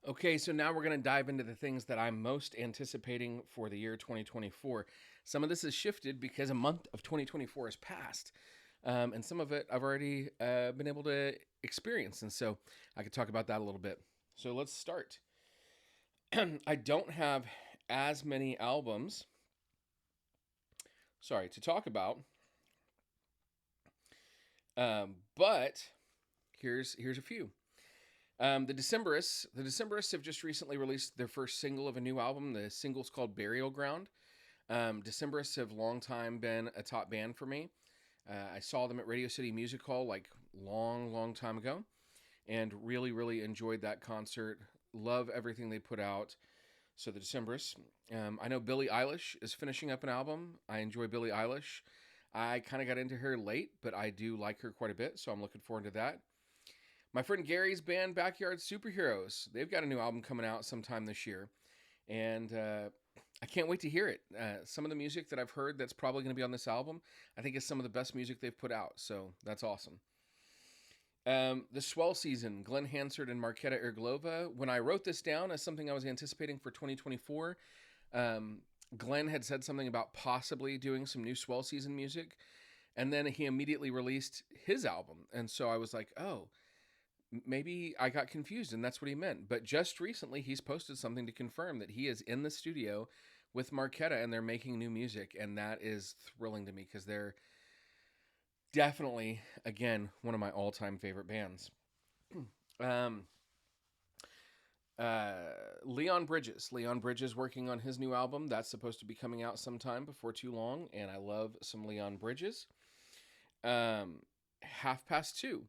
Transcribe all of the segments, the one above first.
Okay, so now we're going to dive into the things that I'm most anticipating for the year 2024. Some of this has shifted because a month of 2024 has passed, and some of it I've already been able to experience, and so I could talk about that a little bit. So let's start. I don't have as many albums, sorry, to talk about, but here's a few. The Decemberists have just recently released their first single of a new album. The single's called Burial Ground. Decemberists have long time been a top band for me. I saw them at Radio City Music Hall like long time ago, and really enjoyed that concert. Love everything they put out. So the Decemberists. I know Billie Eilish is finishing up an album. I enjoy Billie Eilish. I kind of got into her late, but I do like her quite a bit, so I'm looking forward to that. My friend Gary's band Backyard Superheroes. They've got a new album coming out sometime this year, and I can't wait to hear it. Some of the music that I've heard that's probably going to be on this album, I think is some of the best music they've put out. So that's awesome. The Swell Season, Glenn Hansard and Marketa Irglova. When I wrote this down as something I was anticipating for 2024, um, Glenn had said something about possibly doing some new Swell Season music, and then he immediately released his album, and so I was like, oh, maybe I got confused and that's what he meant. But just recently, he's posted something to confirm that he is in the studio with Marketa and they're making new music. And that is thrilling to me because they're definitely, again, one of my all time favorite bands. um, uh, Leon Bridges. Leon Bridges working on his new album. That's supposed to be coming out sometime before too long. And I love some Leon Bridges. Half Past Two.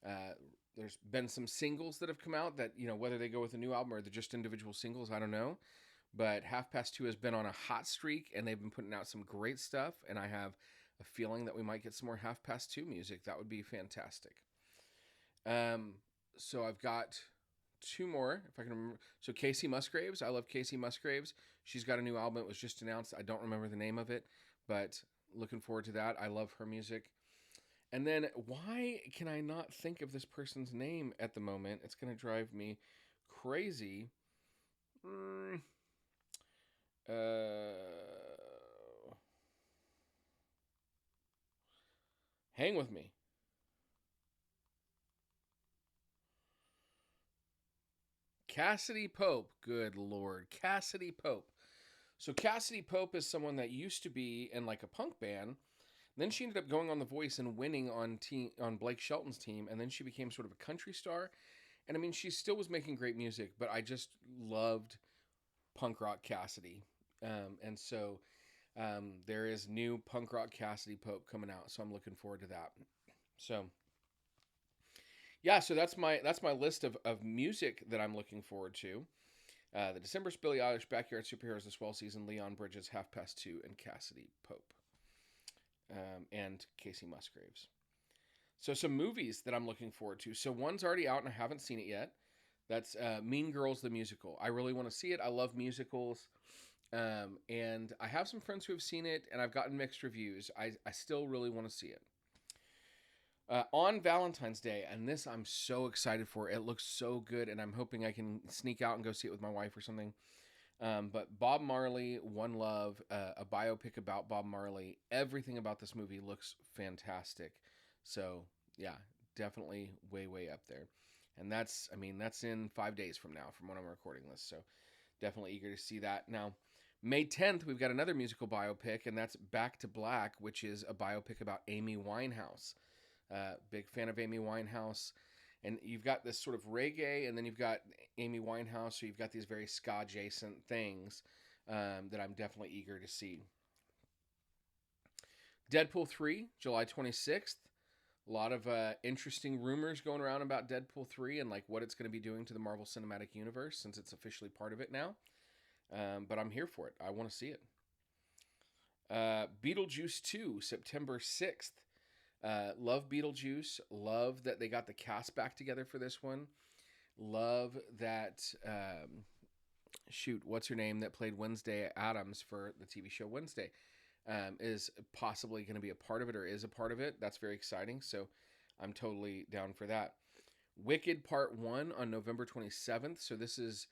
Uh, there's been some singles that have come out that, whether they go with a new album or they're just individual singles, I don't know. But Half Past Two has been on a hot streak and they've been putting out some great stuff. And I have a feeling that we might get some more Half Past Two music. That would be fantastic. Um, so I've got two more, if I can remember. So Casey Musgraves, I love Casey Musgraves. She's got a new album. It was just announced. I don't remember the name of it, but looking forward to that. I love her music. And then why can I not think of this person's name at the moment? It's going to drive me crazy. Mm, uh, hang with me. Cassidy Pope. Good Lord. Cassidy Pope. So Cassidy Pope is someone that used to be in like a punk band. Then she ended up going on The Voice and winning on Blake Shelton's team, and then she became sort of a country star. And I mean, she still was making great music, but I just loved punk rock Cassidy. And so there is new punk rock Cassidy Pope coming out, so I'm looking forward to that. So yeah, so that's my list of music that I'm looking forward to. The December's Billie Eilish, Backyard Superheroes, The Swell Season, Leon Bridges, Half Past Two, and Cassidy Pope, and Casey Musgraves. So some movies that I'm looking forward to. So one's already out and I haven't seen it yet. That's Mean Girls the musical. I really want to see it. I love musicals. And I have some friends who have seen it and I've gotten mixed reviews. I still really want to see it. On Valentine's Day, and this I'm so excited for. It looks so good, and I'm hoping I can sneak out and go see it with my wife or something. But Bob Marley, One Love, a biopic about Bob Marley. Everything about this movie looks fantastic. So yeah, definitely way up there. And that's in 5 days from now, from when I'm recording this. So definitely eager to see that. Now, May 10th, we've got another musical biopic, and that's Back to Black, which is a biopic about Amy Winehouse. Big fan of Amy Winehouse. And you've got this sort of reggae, and then you've got Amy Winehouse, so you've got these very ska-adjacent things that I'm definitely eager to see. Deadpool 3, July 26th. A lot of interesting rumors going around about Deadpool 3 and like what it's going to be doing to the Marvel Cinematic Universe since it's officially part of it now. But I'm here for it. I want to see it. Beetlejuice 2, September 6th. Love Beetlejuice. Love that they got the cast back together for this one. Love that. What's her name that played Wednesday Addams for the TV show Wednesday? Is possibly going to be a part of it or is a part of it. That's very exciting. So I'm totally down for that. Wicked Part 1 on November 27th. So this is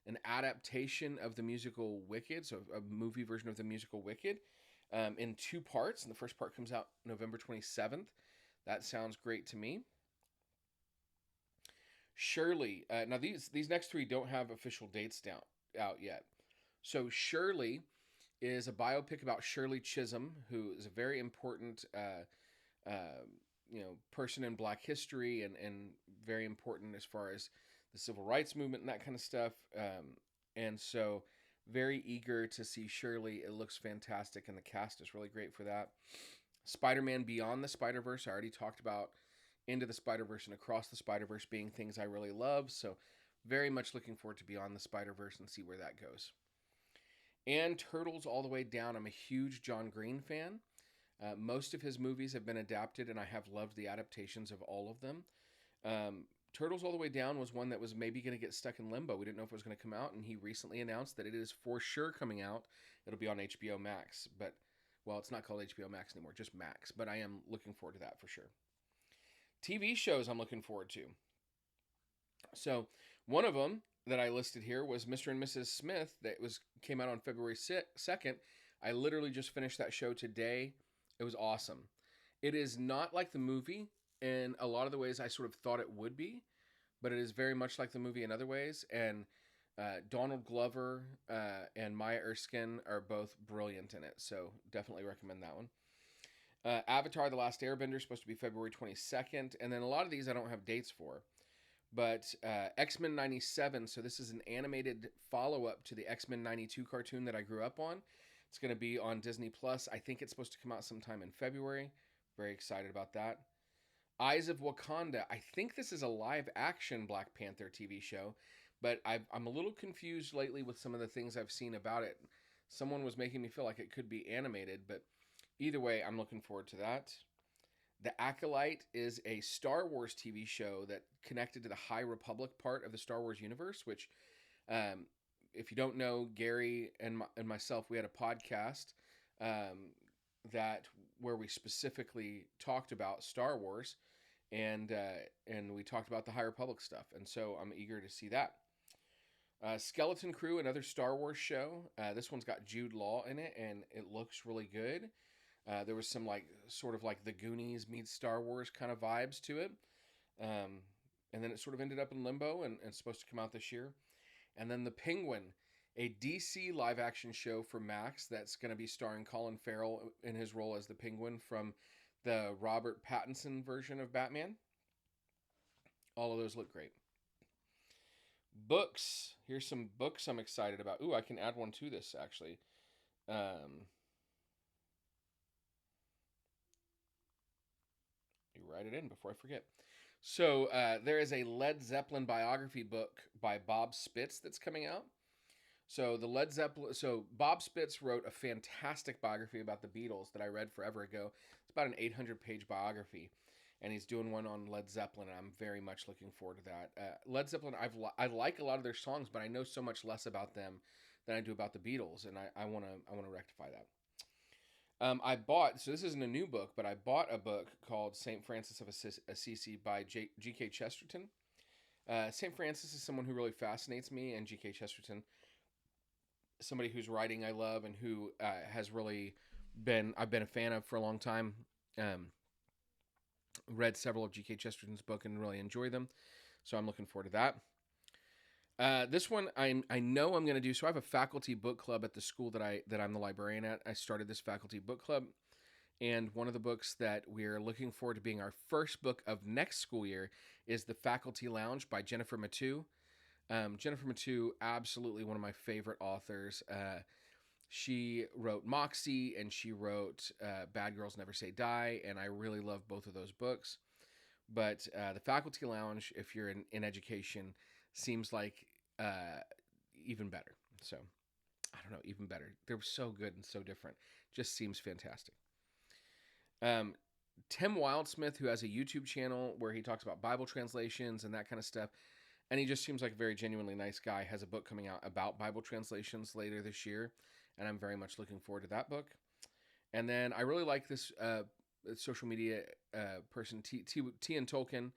an adaptation of the musical Wicked, so a movie version of the musical Wicked, in 2 parts. And the first part comes out November 27th. That sounds great to me. Shirley. Now these next 3 don't have official dates out yet. So Shirley is a biopic about Shirley Chisholm, who is a very important person in Black history and very important as far as the civil rights movement and that kind of stuff. And so very eager to see Shirley. It looks fantastic, and the cast is really great for that. Spider-Man Beyond the Spider-Verse. I already talked about Into the Spider-Verse and Across the Spider-Verse being things I really love. So very much looking forward to Beyond the Spider-Verse and see where that goes. And Turtles All the Way Down. I'm a huge John Green fan. Most of his movies have been adapted, and I have loved the adaptations of all of them. Turtles All the Way Down was one that was maybe going to get stuck in limbo. We didn't know if it was going to come out, and he recently announced that it is for sure coming out. It'll be on HBO Max, but, well, it's not called HBO Max anymore, just Max, but I am looking forward to that for sure. TV shows I'm looking forward to. So one of them that I listed here was Mr. and Mrs. Smith that came out on February 2nd. I literally just finished that show today. It was awesome. It is not like the movie in a lot of the ways I sort of thought it would be, but it is very much like the movie in other ways. And Donald Glover and Maya Erskine are both brilliant in it, so definitely recommend that one. Avatar: The Last Airbender is supposed to be February 22nd, and then a lot of these I don't have dates for. But X-Men 97, so this is an animated follow-up to the X-Men 92 cartoon that I grew up on. It's going to be on Disney+. I think it's supposed to come out sometime in February. Very excited about that. Eyes of Wakanda. I think this is a live-action Black Panther TV show, but I'm a little confused lately with some of the things I've seen about it. Someone was making me feel like it could be animated, but either way, I'm looking forward to that. The Acolyte is a Star Wars TV show that connected to the High Republic part of the Star Wars universe, which, if you don't know, Gary and myself, we had a podcast where we specifically talked about Star Wars, and we talked about the High Republic stuff, and so I'm eager to see that. Skeleton Crew, another Star Wars show. This one's got Jude Law in it, and it looks really good. There was some sort of like the Goonies meets Star Wars kind of vibes to it. And then it sort of ended up in limbo and supposed to come out this year. And then The Penguin, a DC live action show for Max that's going to be starring Colin Farrell in his role as the Penguin from the Robert Pattinson version of Batman. All of those look great. Books. Here's some books I'm excited about. Ooh, I can add one to this actually. Write it in before I forget. So there is a Led Zeppelin biography book by Bob Spitz that's coming out. So Bob Spitz wrote a fantastic biography about the Beatles that I read forever ago. It's about an 800-page biography, and he's doing one on Led Zeppelin, and I'm very much looking forward to that. Led Zeppelin, I like a lot of their songs, but I know so much less about them than I do about the Beatles, and I want to rectify that. So this isn't a new book, but I bought a book called St. Francis of Assisi by G.K. Chesterton. St. Francis is someone who really fascinates me, and G.K. Chesterton, somebody whose writing I love and who has really I've been a fan of for a long time. Read several of G.K. Chesterton's book and really enjoy them, so I'm looking forward to that. This one I know I'm going to do. So I have a faculty book club at the school that I'm the librarian at. I started this faculty book club, and one of the books that we're looking forward to being our first book of next school year is The Faculty Lounge by Jennifer Mathieu. Jennifer Mathieu, absolutely one of my favorite authors. She wrote Moxie, and she wrote Bad Girls Never Say Die, and I really love both of those books. But The Faculty Lounge, if you're in education, seems like even better. So, I don't know, even better. They're so good and so different. Just seems fantastic. Tim Wildsmith, who has a YouTube channel where he talks about Bible translations and that kind of stuff, and he just seems like a very genuinely nice guy, has a book coming out about Bible translations later this year, and I'm very much looking forward to that book. And then I really like this social media person, T and Tolkien,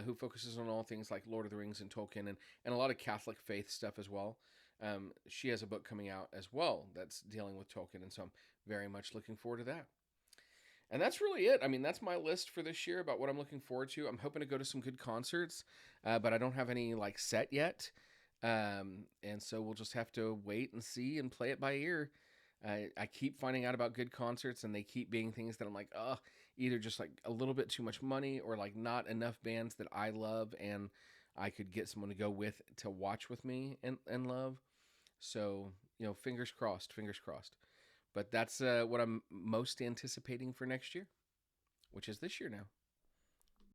who focuses on all things like Lord of the Rings and Tolkien and a lot of Catholic faith stuff as well. She has a book coming out as well that's dealing with Tolkien, and so I'm very much looking forward to that. And that's really it. I mean, that's my list for this year about what I'm looking forward to. I'm hoping to go to some good concerts, but I don't have any like set yet. And so we'll just have to wait and see and play it by ear. I keep finding out about good concerts, and they keep being things that I'm like, oh, either just like a little bit too much money, or like not enough bands that I love and I could get someone to go with to watch with me and love. So, fingers crossed, fingers crossed. But that's what I'm most anticipating for next year, which is this year now.